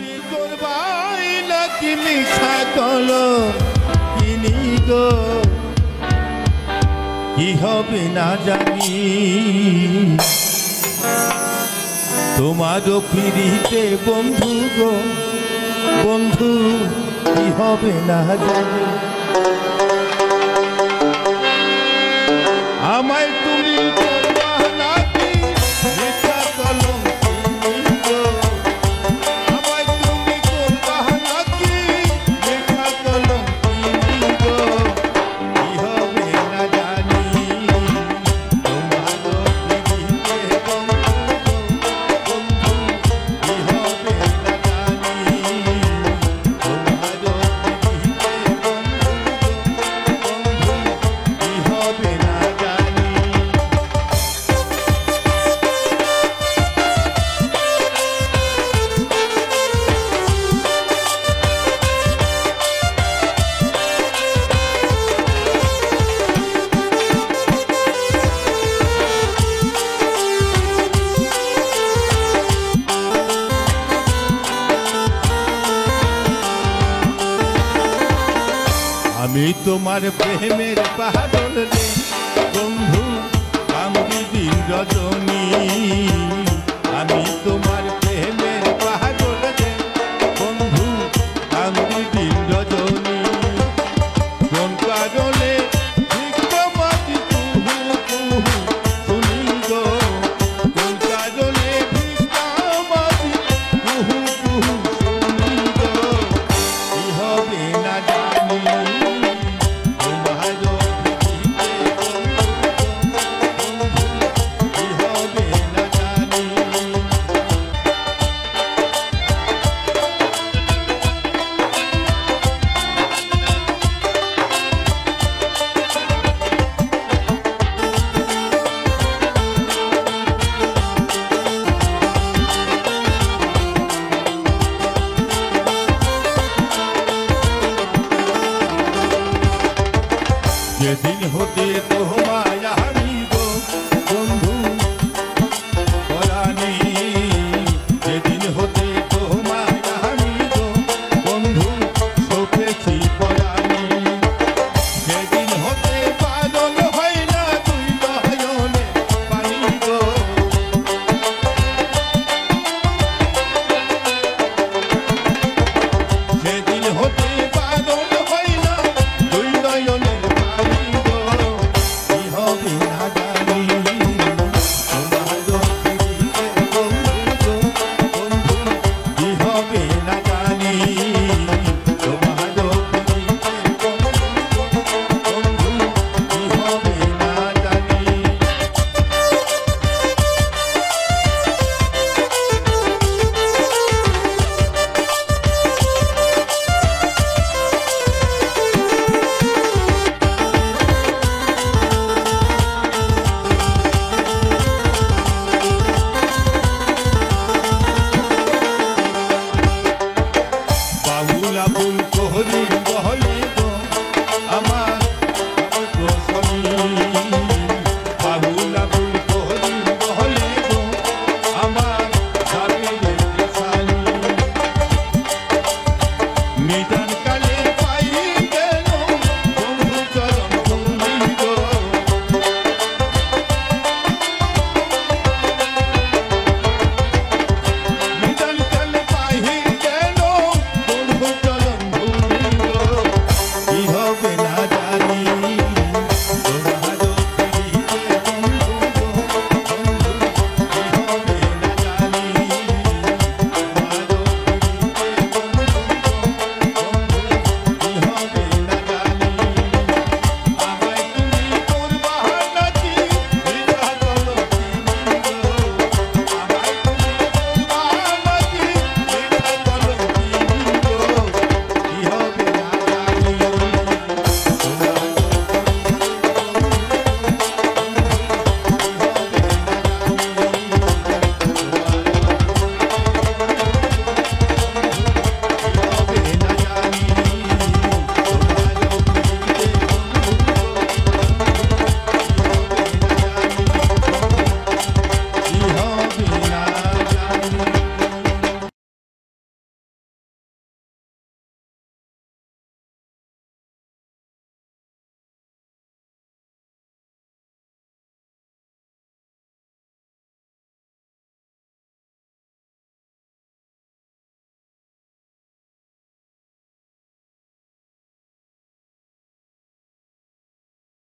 তুমি করবাই নাকি মিঠা কলো কিনি গো কি হবে না জানি তোমারও ফিরিতে বন্ধু গো বন্ধু কি হবে না জানি আমায় তুমি করবা নাকি মিঠা কলো কিনি গো আমায় তুমি করবা নাকি মিঠা কলো কিনি গো কি হবে না জানি তোমারও ফিরিতে বন্ধু গো বন্ধু কি হবে না জানি তোমারও ফিরিতে বন্ধু গো বন্ধু কি হবে না জানি আমি তোমার প্রেমের পাগল রে বন্ধু আমি দিন রজনী